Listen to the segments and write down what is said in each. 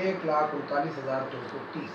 1,39,230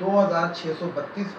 2,632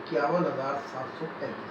51,735।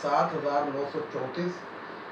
7,934,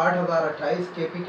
8,028, KPK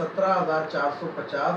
17,450,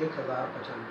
1,095।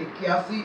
81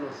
NOC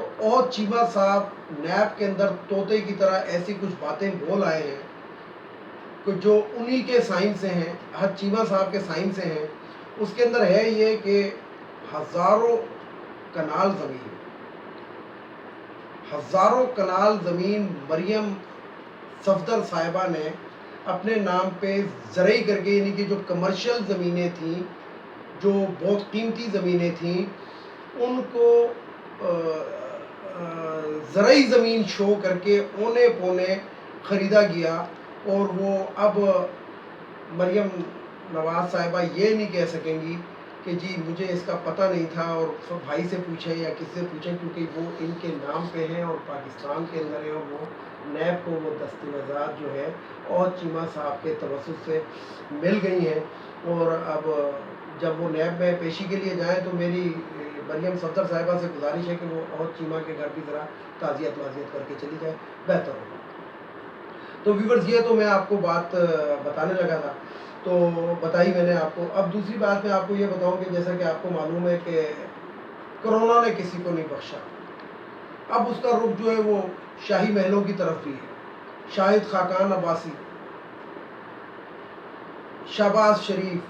تو اور چیمہ صاحب نیب کے اندر طوطے کی طرح ایسی کچھ باتیں بول آئے ہیں کہ جو انہی کے سائن سے ہیں، حد چیمہ صاحب کے سائن سے ہیں. اس کے اندر ہے یہ کہ ہزاروں کنال زمین مریم صفدر صاحبہ نے اپنے نام پہ زرعی کر کے، یعنی کہ جو کمرشل زمینیں تھیں، جو بہت قیمتی زمینیں تھیں، ان کو زرعی زمین شو کر کے اونے پونے خریدا گیا. اور وہ اب مریم نواز صاحبہ یہ نہیں کہہ سکیں گی کہ جی مجھے اس کا پتہ نہیں تھا اور بھائی سے پوچھیں یا کس سے پوچھیں، کیونکہ وہ ان کے نام پہ ہیں اور پاکستان کے اندر ہیں، اور وہ نیب کو وہ دستاویزات جو ہے اور چیمہ صاحب کے توسط سے مل گئی ہیں. اور اب جب وہ نیب میں پیشی کے لیے جائیں تو میری مریم صفدر صاحبہ سے گزارش ہے کہ وہ اور چیمہ کے گھر بھی ذرا تعزیت وازیت کر کے چلی جائے، بہتر ہوگا. تو ویورز یہ تو میں آپ کو بات بتانے لگا تھا، تو بتائی میں نے آپ کو. اب دوسری بات میں آپ کو یہ بتاؤں کہ جیسا کہ آپ کو معلوم ہے کہ کرونا نے کسی کو نہیں بخشا. اب اس کا رخ جو ہے وہ شاہی محلوں کی طرف بھی ہے. شاہد خاقان عباسی، شہباز شریف،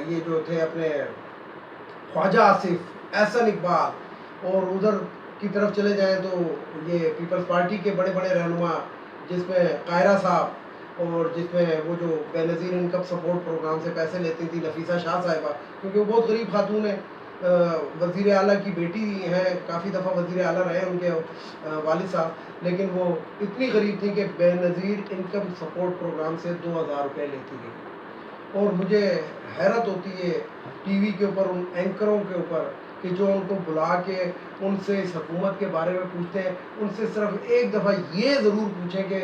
یہ جو تھے اپنے خواجہ آصف، احسن اقبال، اور ادھر کی طرف چلے جائیں تو یہ پیپلز پارٹی کے بڑے بڑے رہنما، جس میں قاہرہ صاحب، اور جس میں وہ جو بے نظیر انکم سپورٹ پروگرام سے پیسے لیتی تھی نفیسہ شاہ صاحبہ، کیونکہ وہ بہت غریب خاتون ہیں، وزیر اعلیٰ کی بیٹی ہیں، کافی دفعہ وزیر اعلیٰ رہے ان کے والد صاحب، لیکن وہ اتنی غریب تھیں کہ بے نظیر انکم سپورٹ پروگرام سے 2000 روپے لیتی گئی. اور مجھے حیرت ہوتی ہے ٹی وی کے اوپر ان اینکروں کے اوپر کہ جو ان کو بلا کے ان سے اس حکومت کے بارے میں پوچھتے ہیں. ان سے صرف ایک دفعہ یہ ضرور پوچھیں کہ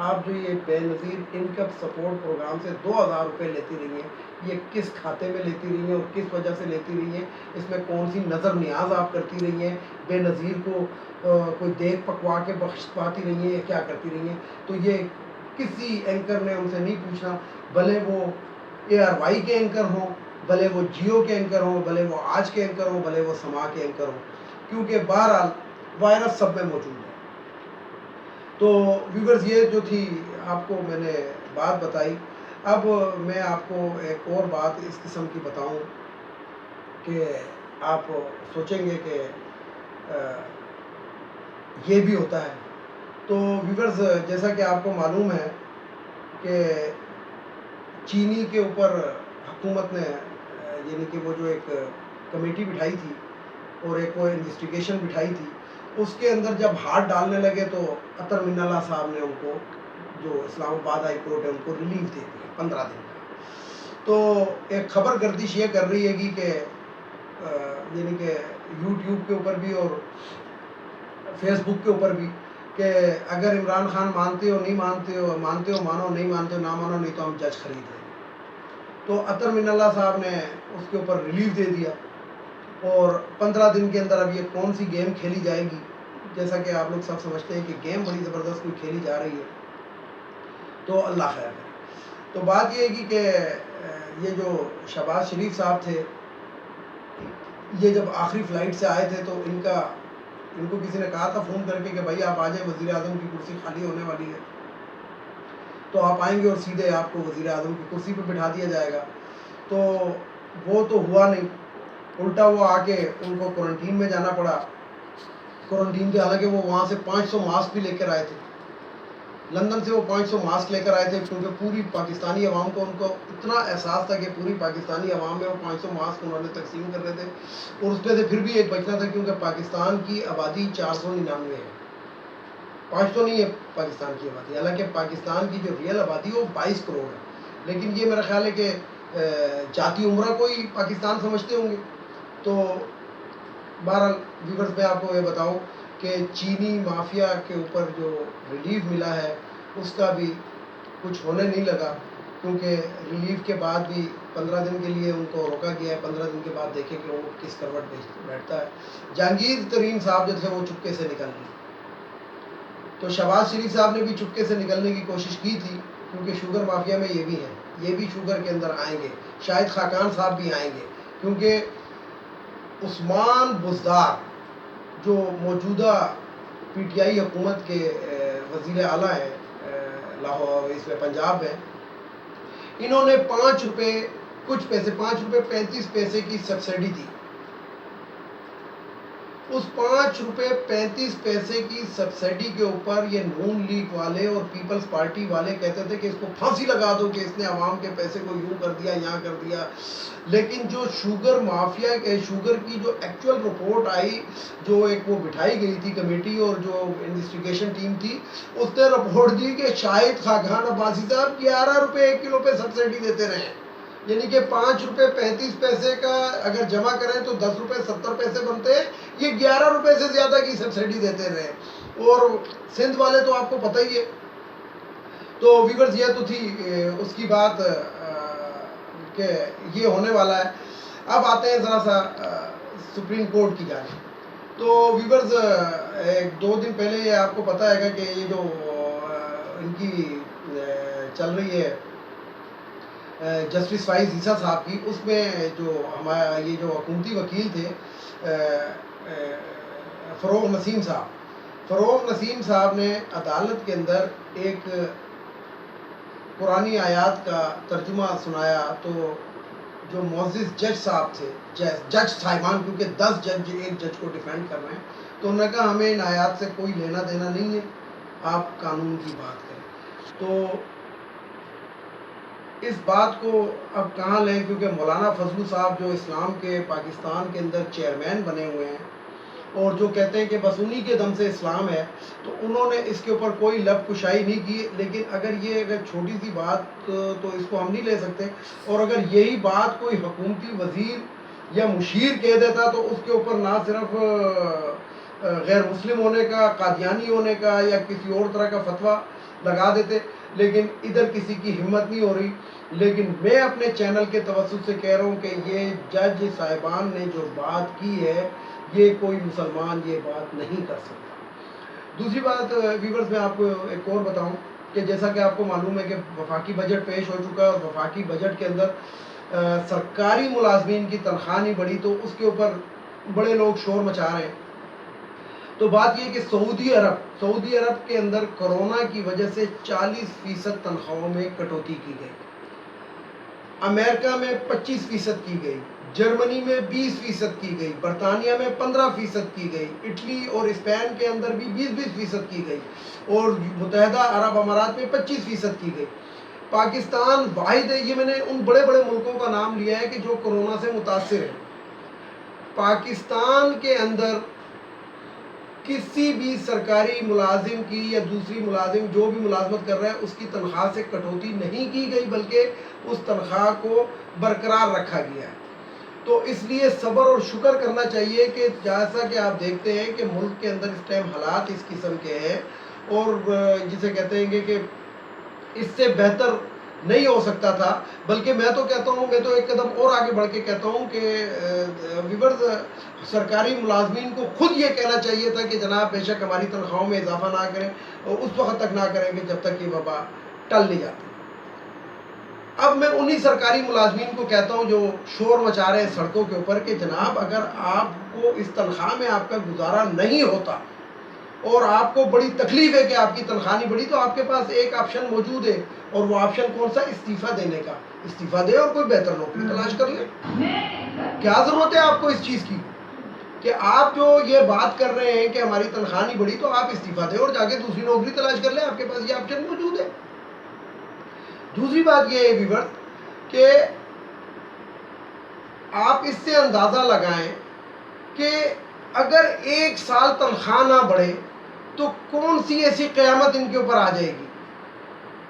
آپ جو یہ بے نظیر انکم سپورٹ پروگرام سے 2000 روپے لیتی رہی ہیں، یہ کس کھاتے میں لیتی رہی ہیں اور کس وجہ سے لیتی رہی ہیں؟ اس میں کون سی نظر نیاز آپ کرتی رہی ہیں؟ بے نظیر کو کوئی دیکھ پکوا کے بخش پاتی رہی ہیں یا کیا کرتی رہی ہیں؟ تو یہ کسی اینکر نے ان سے نہیں پوچھنا، بھلے وہ ARY کے اینکر ہوں، بھلے وہ جیو کے اینکر ہوں، بھلے وہ آج کے اینکر ہوں، بھلے وہ سما کے اینکر ہوں، کیونکہ بہرحال وائرس سب میں موجود ہے. تو ویورز یہ جو تھی آپ کو میں نے بات بتائی. اب میں آپ کو ایک اور بات اس قسم کی بتاؤں کہ آپ سوچیں گے کہ یہ بھی ہوتا ہے. تو ویورز جیسا کہ آپ کو معلوم ہے کہ چینی کے اوپر حکومت نے یعنی کہ وہ جو ایک کمیٹی بٹھائی تھی اور ایک وہ انویسٹیگیشن بٹھائی تھی، اس کے اندر جب ہاتھ ڈالنے لگے تو عطر من اللہ صاحب نے ان کو، جو اسلام آباد ہائی کورٹ ہے، ان کو ریلیف دے دیا 15 دن کا. تو ایک خبر گردش یہ کر رہی ہے گی کہ یعنی کہ یوٹیوب کے اوپر بھی اور فیس بک کے اوپر بھی کہ اگر عمران خان مانتے ہو نہیں مانتے ہو، مانتے ہو مانو، نہیں مانتے ہو نہ مانو، نہیں تو ہم جج خرید لیں. تو عطر من اللہ صاحب نے اس کے اوپر ریلیف دے دیا، اور 15 دن کے اندر اب یہ کون سی گیم کھیلی جائے گی، جیسا کہ آپ لوگ سب سمجھتے ہیں کہ گیم بڑی زبردست کوئی کھیلی جا رہی ہے، تو اللہ خیر کرے. تو بات یہ ہے کہ یہ جو شہباز شریف صاحب تھے، یہ جب آخری فلائٹ سے آئے تھے تو ان کو کسی نے کہا تھا فون کر کے کہ بھائی آپ آ جائیں، وزیر اعظم کی کرسی خالی ہونے والی ہے، تو آپ آئیں گے اور سیدھے آپ کو وزیر اعظم کی کرسی پہ بٹھا دیا جائے گا. تو وہ تو ہوا نہیں، الٹا وہ آ کے ان کو کوارنٹین میں جانا پڑا. کوارنٹین کے حالانکہ وہ وہاں سے 500 ماسک بھی لے کر آئے تھے، لندن سے وہ 500 ماسک لے کر آئے تھے، کیونکہ پوری پاکستانی عوام کو، ان کو اتنا احساس تھا کہ پوری پاکستانی عوام میں وہ 500 ماسک انہوں نے تقسیم کر رہے تھے، اور اس پہ سے پھر بھی ایک بچنا تھا، کیونکہ پاکستان کی آبادی 499 ہے، 500 نہیں ہے پاکستان کی آبادی. حالانکہ پاکستان کی جو ریئل آبادی ہے وہ 22 کروڑ ہے، لیکن یہ میرا خیال ہے کہ جاتی عمرہ کو ہی پاکستان سمجھتے ہوں گے. تو بہرحال ویورز میں آپ کو یہ بتاؤں کہ چینی مافیا کے اوپر جو ریلیف ملا ہے اس کا بھی کچھ ہونے نہیں لگا، کیونکہ ریلیف کے بعد بھی 15 دن کے لیے ان کو روکا گیا ہے. 15 دن کے بعد دیکھیں کہ وہ کس کروٹ بیٹھتا ہے. جہانگیر ترین صاحب جو تھے وہ چپکے سے نکل گئے. تو شہباز شریف صاحب نے بھی چپکے سے نکلنے کی کوشش کی تھی، کیونکہ شوگر مافیا میں یہ بھی ہے، یہ بھی شوگر کے اندر آئیں گے. شاہد خاقان صاحب بھی آئیں گے، کیونکہ عثمان بزدار جو موجودہ پی ٹی آئی حکومت کے وزیر اعلیٰ ہیں لاہور اس میں پنجاب میں، انہوں نے 5 روپے کچھ پیسے 5 روپے 35 پیسے کی سبسڈی دی. اس 5 روپے 35 پیسے کی سبسڈی کے اوپر یہ نون لیگ والے اور پیپلز پارٹی والے کہتے تھے کہ اس کو پھانسی لگا دو کہ اس نے عوام کے پیسے کو یوں کر دیا یہاں کر دیا. لیکن جو شوگر مافیا شوگر کی جو ایکچوئل رپورٹ آئی، جو ایک وہ بٹھائی گئی تھی کمیٹی اور جو انویسٹیگیشن ٹیم تھی، اس نے رپورٹ دی کہ شاہد خاقان عباسی صاحب 11 روپے 1 کلو پہ سبسڈی دیتے رہے ہیں. یعنی کہ 5 روپے 35 پیسے کا اگر جمع کریں تو 10 روپے 70 پیسے بنتے ہیں، یہ 11 روپے سے زیادہ کی سبسڈی دیتے رہے. اور سندھ والے تو آپ کو پتہ ہی ہے. تو ویورز یہ تو تھی اس کی بات کہ یہ ہونے والا ہے. اب آتے ہیں ذرا سا سپریم کورٹ کی جانب. تو ویورز 1-2 دن پہلے یہ آپ کو پتہ ہے کہ یہ جو ان کی چل رہی ہے جسٹس فائز عیسیٰ صاحب کی، اس میں جو ہمارا یہ جو حکومتی وکیل تھے فروغ نسیم صاحب نے عدالت کے اندر ایک قرآنی آیات کا ترجمہ سنایا. تو جو معزز جج صاحب تھے، جج صاحبان، کیونکہ 10 جج ایک جج کو ڈیفینڈ کر رہے ہیں، تو انہوں نے کہا ہمیں ان آیات سے کوئی لینا دینا نہیں ہے، آپ قانون کی بات کریں. تو اس بات کو اب کہاں لیں، کیونکہ مولانا فضلو صاحب جو اسلام کے پاکستان کے اندر چیئرمین بنے ہوئے ہیں اور جو کہتے ہیں کہ بس انہی کے دم سے اسلام ہے، تو انہوں نے اس کے اوپر کوئی لب کشائی نہیں کی. لیکن اگر چھوٹی سی بات تو اس کو ہم نہیں لے سکتے، اور اگر یہی بات کوئی حکومتی وزیر یا مشیر کہہ دیتا تو اس کے اوپر نہ صرف غیر مسلم ہونے کا، قادیانی ہونے کا یا کسی اور طرح کا فتویٰ لگا دیتے. لیکن ادھر کسی کی ہمت نہیں ہو رہی. لیکن میں اپنے چینل کے توسط سے کہہ رہا ہوں کہ یہ جج صاحبان نے جو بات کی ہے، یہ کوئی مسلمان یہ بات نہیں کر سکتا. دوسری بات ویورز میں آپ کو ایک اور بتاؤں کہ جیسا کہ آپ کو معلوم ہے کہ وفاقی بجٹ پیش ہو چکا ہے، اور وفاقی بجٹ کے اندر سرکاری ملازمین کی تنخواہ نہیں بڑھی، تو اس کے اوپر بڑے لوگ شور مچا رہے ہیں. تو بات یہ کہ سعودی عرب کے اندر کرونا کی وجہ سے 40% تنخواہوں میں کٹوتی کی گئی، امریکہ میں 25% کی گئی، جرمنی میں 20% کی گئی، برطانیہ میں 15% کی گئی، اٹلی اور اسپین کے اندر بھی 20% کی گئی، اور متحدہ عرب امارات میں 25% کی گئی. پاکستان واحد ہے، یہ میں نے ان بڑے بڑے ملکوں کا نام لیا ہے کہ جو کرونا سے متاثر ہیں. پاکستان کے اندر کسی بھی سرکاری ملازم کی یا دوسری ملازم جو بھی ملازمت کر رہا ہے اس کی تنخواہ سے کٹوتی نہیں کی گئی، بلکہ اس تنخواہ کو برقرار رکھا گیا ہے. تو اس لیے صبر اور شکر کرنا چاہیے کہ جیسا کہ آپ دیکھتے ہیں کہ ملک کے اندر اس ٹائم حالات اس قسم کے ہیں، اور جسے کہتے ہیں کہ اس سے بہتر نہیں ہو سکتا تھا. بلکہ میں تو کہتا ہوں، میں تو ایک قدم اور آگے بڑھ کے کہتا ہوں کہ ویورز سرکاری ملازمین کو خود یہ کہنا چاہیے تھا کہ جناب بے شک ہماری تنخواہوں میں اضافہ نہ کریں، اور اس وقت تک نہ کریں گے جب تک یہ وبا ٹل نہیں جاتی. اب میں انہی سرکاری ملازمین کو کہتا ہوں جو شور مچا رہے ہیں سڑکوں کے اوپر کہ جناب اگر آپ کو اس تنخواہ میں آپ کا گزارا نہیں ہوتا اور آپ کو بڑی تکلیف ہے کہ آپ کی تنخواہ نہیں بڑھی، تو آپ کے پاس ایک آپشن موجود ہے، اور وہ آپشن کون سا؟ استعفیٰ دینے کا. استعفیٰ دے اور کوئی بہتر نوکری تلاش کر لے. کیا ضرورت ہے آپ کو اس چیز کی کہ آپ جو یہ بات کر رہے ہیں کہ ہماری تنخواہ نہیں بڑھی، تو آپ استعفیٰ دیں اور جا کے دوسری نوکری تلاش کر لیں. آپ کے پاس یہ آپشن موجود ہے. دوسری بات یہ ہے ویورز کہ آپ اس سے اندازہ لگائیں کہ اگر 1 سال تنخواہ نہ بڑھے تو کون سی ایسی قیامت ان کے اوپر آ جائے گی.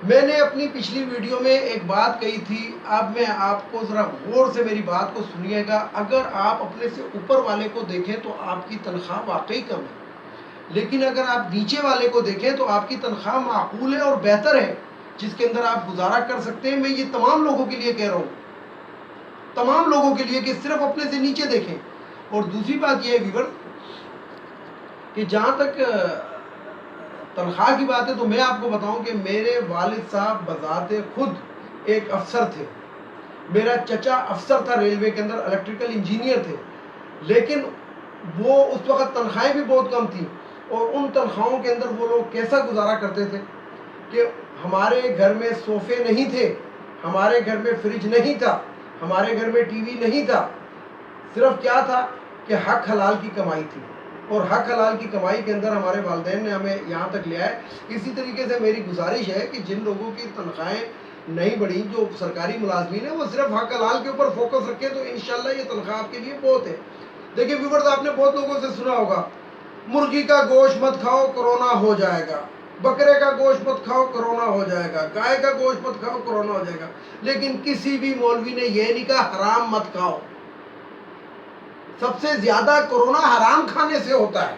میں نے اپنی پچھلی ویڈیو میں ایک بات کہی تھی، اب میں آپ کو ذرا غور سے میری بات کو سنیے گا. اگر آپ اپنے سے اوپر والے کو دیکھیں تو آپ کی تنخواہ واقعی کم ہے، لیکن اگر آپ نیچے والے کو دیکھیں تو آپ کی تنخواہ معقول ہے اور بہتر ہے، جس کے اندر آپ گزارا کر سکتے ہیں. میں یہ تمام لوگوں کے لیے کہہ رہا ہوں، تمام لوگوں کے لیے، کہ صرف اپنے سے نیچے دیکھیں. اور دوسری بات یہ ہے ویور کہ جہاں تک تنخواہ کی بات ہے تو میں آپ کو بتاؤں کہ میرے والد صاحب بذات خود ایک افسر تھے. میرا چچا افسر تھا ریلوے کے اندر، الیکٹریکل انجینئر تھے. لیکن وہ اس وقت تنخواہیں بھی بہت کم تھیں، اور ان تنخواہوں کے اندر وہ لوگ کیسا گزارا کرتے تھے کہ ہمارے گھر میں صوفے نہیں تھے، ہمارے گھر میں فریج نہیں تھا، ہمارے گھر میں ٹی وی نہیں تھا، صرف کیا تھا کہ حق حلال کی کمائی تھی، اور حق حلال کی کمائی کے اندر ہمارے والدین نے ہمیں یہاں تک لے آئے۔ اسی طریقے سے میری گزارش ہے کہ جن لوگوں کی تنخواہیں نہیں بڑھی، جو سرکاری ملازمین ہیں، وہ صرف حق حلال کے اوپر فوکس رکھیں تو انشاءاللہ یہ تنخواہ آپ کے لیے بہت ہے۔ دیکھیں ویورز، آپ نے بہت لوگوں سے سنا ہوگا، مرغی کا گوشت مت کھاؤ کرونا ہو جائے گا، بکرے کا گوشت مت کھاؤ کرونا ہو جائے گا، گائے کا گوشت مت کھاؤ کرونا ہو جائے گا، لیکن کسی بھی مولوی نے یہ نہیں کہا حرام مت کھاؤ۔ سب سے زیادہ کرونا حرام کھانے سے ہوتا ہے،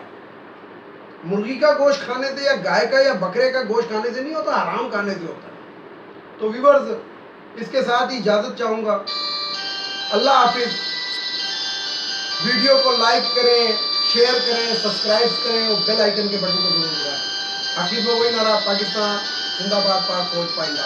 مرغی کا گوشت کھانے سے یا گائے کا یا بکرے کا گوشت کھانے سے نہیں ہوتا، حرام کھانے سے ہوتا ہے۔ تو ویورز، اس کے ساتھ ہی اجازت چاہوں گا، اللہ حافظ۔ ویڈیو کو لائک کریں، شیئر کریں، سبسکرائب کریں اور بیل آئیکن کے بٹن کو ضرور دبائیں۔ آخر میں وہی نعرہ، پاکستان زندہ باد، پاک فوج پائندہ۔